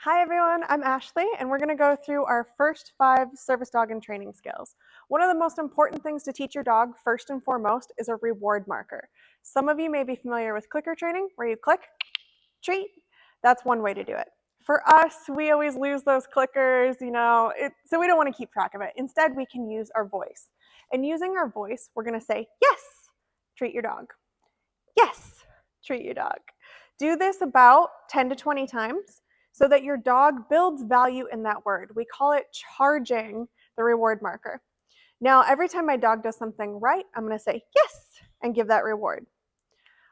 Hi everyone, I'm Ashley, and we're going to go through our first 5 service dog and training skills. One of the most important things to teach your dog, first and foremost, is a reward marker. Some of you may be familiar with clicker training, where you click, treat. That's one way to do it. For us, we always lose those clickers, so we don't want to keep track of it. Instead, we can use our voice. And using our voice, we're going to say, yes, treat your dog. Yes, treat your dog. Do this about 10 to 20 times so that your dog builds value in that word. We call it charging the reward marker. Now, every time my dog does something right, I'm going to say yes and give that reward.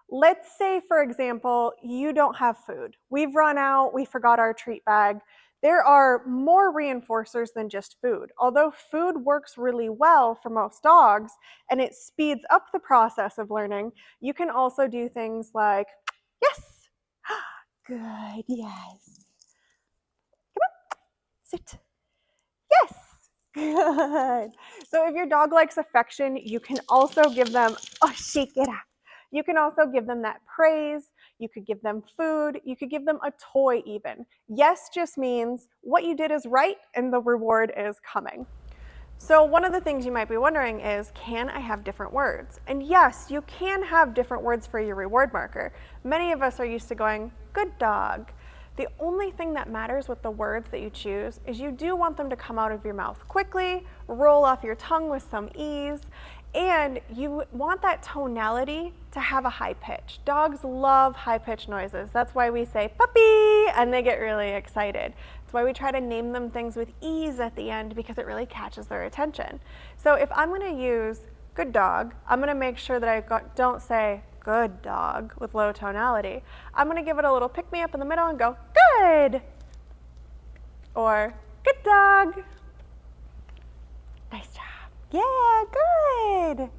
Let's say, for example, you don't have food. We've run out, we forgot our treat bag. There are more reinforcers than just food. Although food works really well for most dogs and it speeds up the process of learning, you can also do things like, yes, good, yes. Come on, sit. Yes, good. So if your dog likes affection, you can also give them, oh, shake it up. You can also give them that praise. You could give them food. You could give them a toy even. Yes just means what you did is right and the reward is coming. So one of the things you might be wondering is, can I have different words? And yes, you can have different words for your reward marker. Many of us are used to going, good dog. The only thing that matters with the words that you choose is you do want them to come out of your mouth quickly, roll off your tongue with some ease, and you want that tonality to have a high pitch. Dogs love high pitched noises. That's why we say puppy and they get really excited. That's why we try to name them things with ease at the end, because it really catches their attention. So if I'm going to use good dog, I'm going to make sure that I don't say good dog with low tonality. I'm going to give it a little pick me up in the middle and go good, or good dog. Nice job. Yeah, good.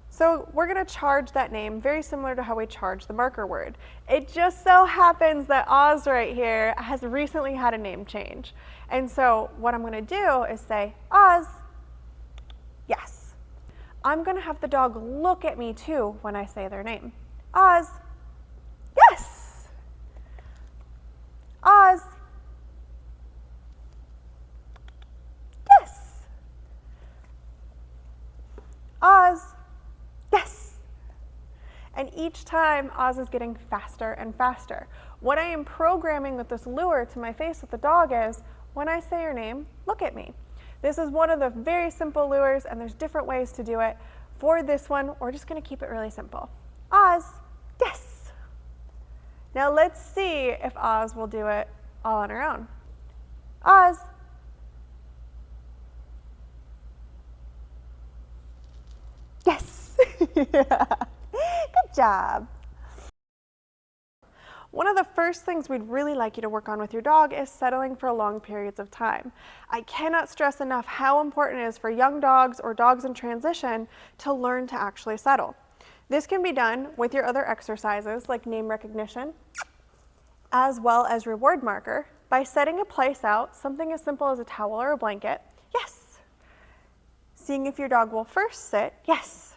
So we're going to charge that name very similar to how we charge the marker word. It just so happens that Oz right here has recently had a name change. And so what I'm going to do is say, Oz, yes. I'm going to have the dog look at me too when I say their name. Oz, yes. Oz, yes. Oz, yes. And each time, Oz is getting faster and faster. What I am programming with this lure to my face with the dog is, when I say your name, look at me. This is one of the very simple lures, and there's different ways to do it. For this one, we're just going to keep it really simple. Oz, yes. Now let's see if Oz will do it all on her own. Oz, yes. Yeah. Good job. One of the first things we'd really like you to work on with your dog is settling for long periods of time. I cannot stress enough how important it is for young dogs or dogs in transition to learn to actually settle. This can be done with your other exercises like name recognition, as well as reward marker, by setting a place out, something as simple as a towel or a blanket, yes. Seeing if your dog will first sit, yes.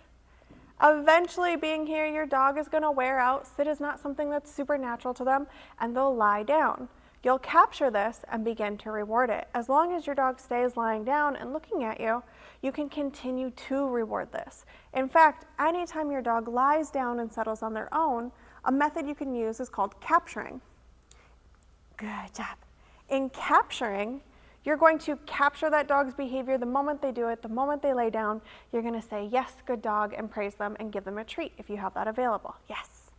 Eventually, being here, your dog is going to wear out. Sit is not something that's super natural to them, and they'll lie down. You'll capture this and begin to reward it. As long as your dog stays lying down and looking at you, you can continue to reward this. In fact, anytime your dog lies down and settles on their own, a method you can use is called capturing. Good job. In capturing, you're going to capture that dog's behavior the moment they do it, the moment they lay down. You're going to say, yes, good dog, and praise them and give them a treat if you have that available. Yes.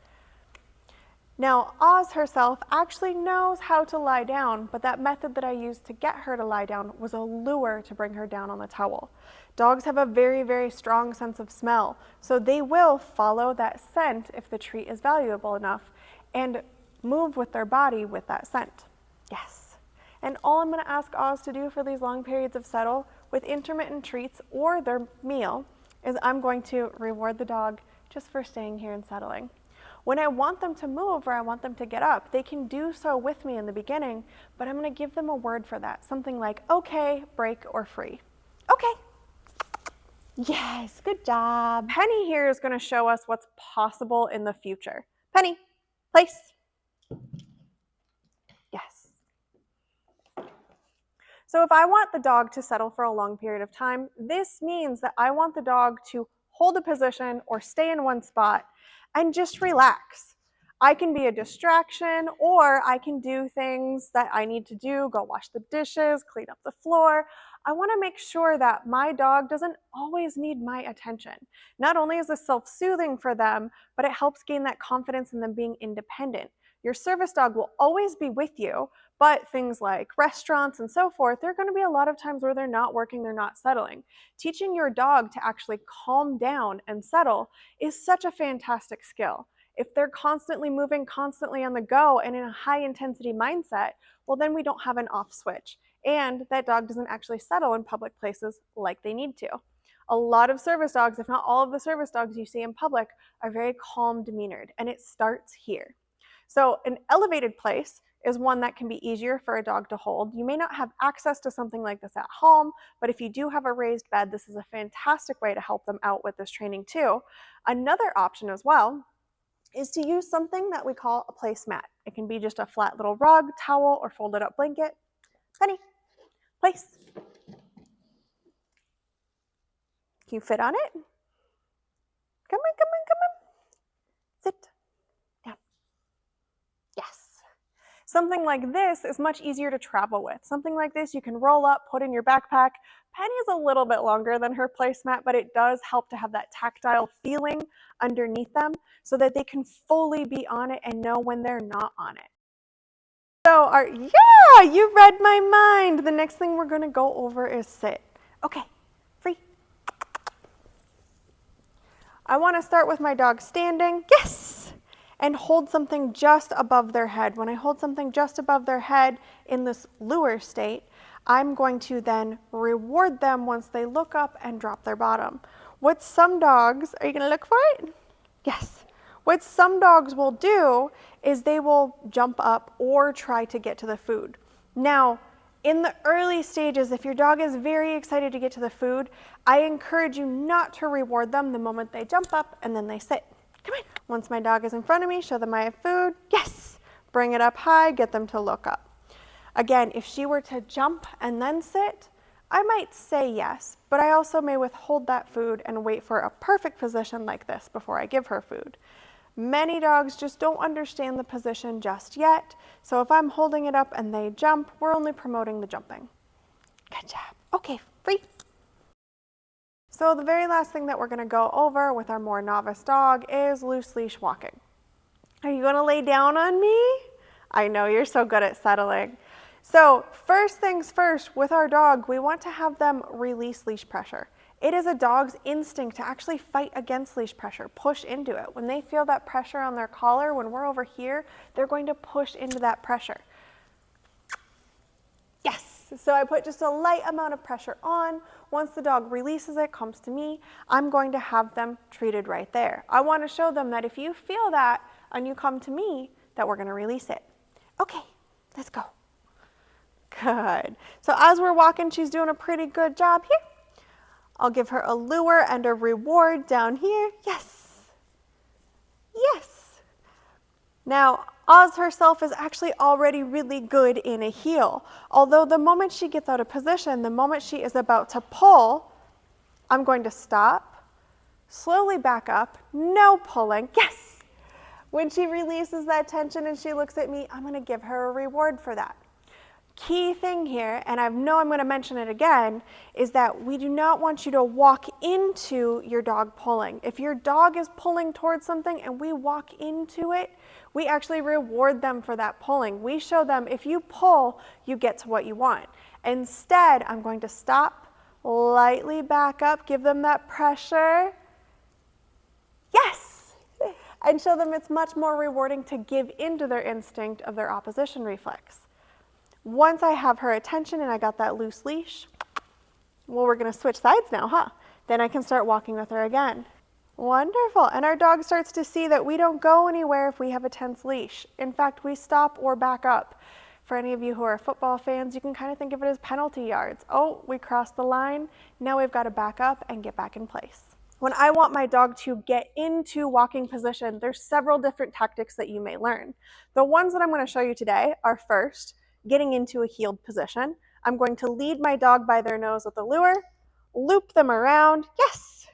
Now, Oz herself actually knows how to lie down, but that method that I used to get her to lie down was a lure to bring her down on the towel. Dogs have a very, very strong sense of smell, so they will follow that scent if the treat is valuable enough and move with their body with that scent. Yes. And all I'm going to ask Oz to do for these long periods of settle with intermittent treats or their meal is I'm going to reward the dog just for staying here and settling. When I want them to move or I want them to get up, they can do so with me in the beginning, but I'm going to give them a word for that. Something like okay, break, or free. Okay. Yes, good job. Penny here is going to show us what's possible in the future. Penny, place. So if I want the dog to settle for a long period of time, this means that I want the dog to hold a position or stay in one spot and just relax. I can be a distraction, or I can do things that I need to do, go wash the dishes, clean up the floor. I want to make sure that my dog doesn't always need my attention. Not only is this self-soothing for them, but it helps gain that confidence in them being independent. Your service dog will always be with you, but things like restaurants and so forth, there are going to be a lot of times where they're not working, they're not settling. Teaching your dog to actually calm down and settle is such a fantastic skill. If they're constantly moving, constantly on the go, and in a high intensity mindset, well, then we don't have an off switch. And that dog doesn't actually settle in public places like they need to. A lot of service dogs, if not all of the service dogs you see in public, are very calm demeanored, and it starts here. So an elevated place is one that can be easier for a dog to hold. You may not have access to something like this at home, but if you do have a raised bed, this is a fantastic way to help them out with this training too. Another option as well is to use something that we call a placemat. It can be just a flat little rug, towel, or folded up blanket. Penny, place. Can you fit on it? Come on, come on, come on. Sit down. Yes. Something like this is much easier to travel with. Something like this you can roll up, put in your backpack. Penny is a little bit longer than her placemat, but it does help to have that tactile feeling underneath them so that they can fully be on it and know when they're not on it. So yeah, you read my mind. The next thing we're going to go over is sit. Okay, free. I want to start with my dog standing. Yes! And hold something just above their head. When I hold something just above their head in this lure state, I'm going to then reward them once they look up and drop their bottom. What some dogs, are you going to look for it? Yes. What some dogs will do is they will jump up or try to get to the food. Now, in the early stages, if your dog is very excited to get to the food, I encourage you not to reward them the moment they jump up and then they sit. Come on. Once my dog is in front of me, show them I have food. Yes. Bring it up high, get them to look up. Again, if she were to jump and then sit, I might say yes, but I also may withhold that food and wait for a perfect position like this before I give her food. Many dogs just don't understand the position just yet, so if I'm holding it up and they jump, we're only promoting the jumping. Good job. Okay, free. So the very last thing that we're going to go over with our more novice dog is loose leash walking. Are you going to lay down on me? I know you're so good at settling. So first things first, with our dog, we want to have them release leash pressure. It is a dog's instinct to actually fight against leash pressure, push into it. When they feel that pressure on their collar, when we're over here, they're going to push into that pressure. Yes. So I put just a light amount of pressure on. Once the dog releases it, comes to me, I'm going to have them treated right there. I want to show them that if you feel that and you come to me, that we're going to release it. Okay, let's go. Good. So as we're walking, she's doing a pretty good job here. I'll give her a lure and a reward down here. Yes. Yes. Now, Oz herself is actually already really good in a heel. Although the moment she gets out of position, the moment she is about to pull, I'm going to stop, slowly back up, no pulling. Yes. When she releases that tension and she looks at me, I'm going to give her a reward for that. Key thing here, and I know I'm going to mention it again, is that we do not want you to walk into your dog pulling. If your dog is pulling towards something and we walk into it, we actually reward them for that pulling. We show them if you pull, you get to what you want. Instead, I'm going to stop, lightly back up, give them that pressure. Yes! And show them it's much more rewarding to give into their instinct of their opposition reflex. Once I have her attention and I got that loose leash, well, we're going to switch sides now, huh? Then I can start walking with her again. Wonderful. And our dog starts to see that we don't go anywhere if we have a tense leash. In fact, we stop or back up. For any of you who are football fans, you can kind of think of it as penalty yards. Oh, we crossed the line. Now we've got to back up and get back in place. When I want my dog to get into walking position, there's several different tactics that you may learn. The ones that I'm going to show you today are first, getting into a heeled position. I'm going to lead my dog by their nose with a lure, loop them around, yes,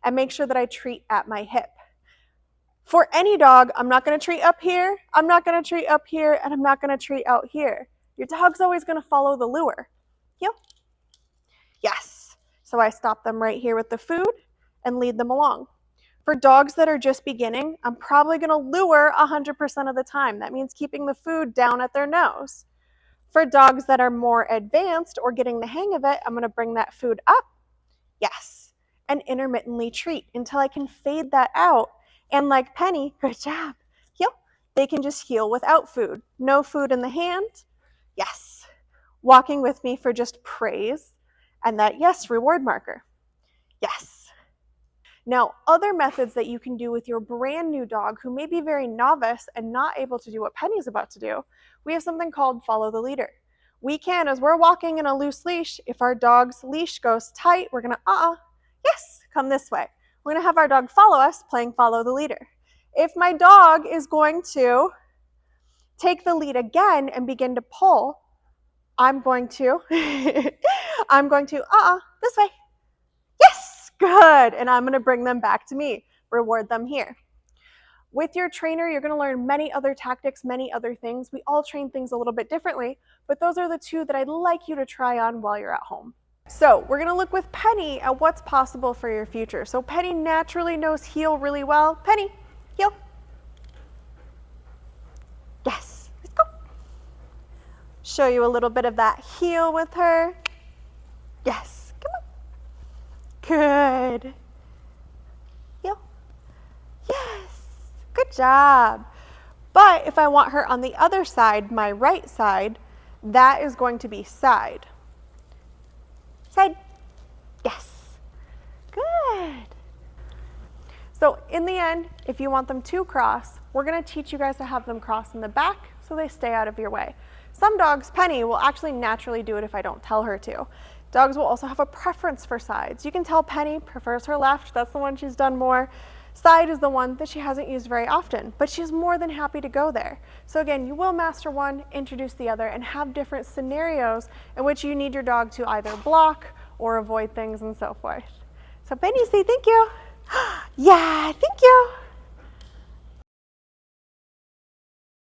and make sure that I treat at my hip. For any dog, I'm not going to treat up here, I'm not going to treat up here, and I'm not going to treat out here. Your dog's always going to follow the lure. Yep. Yes. So I stop them right here with the food and lead them along. For dogs that are just beginning, I'm probably going to lure 100% of the time. That means keeping the food down at their nose. For dogs that are more advanced or getting the hang of it, I'm going to bring that food up, yes, and intermittently treat until I can fade that out. And like Penny, good job, yep, they can just heal without food. No food in the hand, yes. Walking with me for just praise, and that, yes, reward marker, yes. Now, other methods that you can do with your brand new dog who may be very novice and not able to do what Penny's about to do, we have something called follow the leader. We can, as we're walking in a loose leash, if our dog's leash goes tight, we're gonna, yes, come this way. We're gonna have our dog follow us, playing follow the leader. If my dog is going to take the lead again and begin to pull, I'm going to, this way. Yes, good. And I'm going to bring them back to me, reward them here. With your trainer, you're going to learn many other tactics, many other things. We all train things a little bit differently, but those are the two that I'd like you to try on while you're at home. So we're going to look with Penny at what's possible for your future. So Penny naturally knows heel really well. Penny, heel. Yes, let's go. Show you a little bit of that heel with her. Yes, come on. Good. Heel. Yes, good job. But if I want her on the other side, my right side, that is going to be side. Side. Yes. Good. So in the end, if you want them to cross, we're going to teach you guys to have them cross in the back so they stay out of your way. Some dogs, Penny, will actually naturally do it if I don't tell her to. Dogs will also have a preference for sides. You can tell Penny prefers her left. That's the one she's done more. Side is the one that she hasn't used very often, but she's more than happy to go there. So again, you will master one, introduce the other, and have different scenarios in which you need your dog to either block or avoid things and so forth. So Penny, say thank you. Yeah, thank you.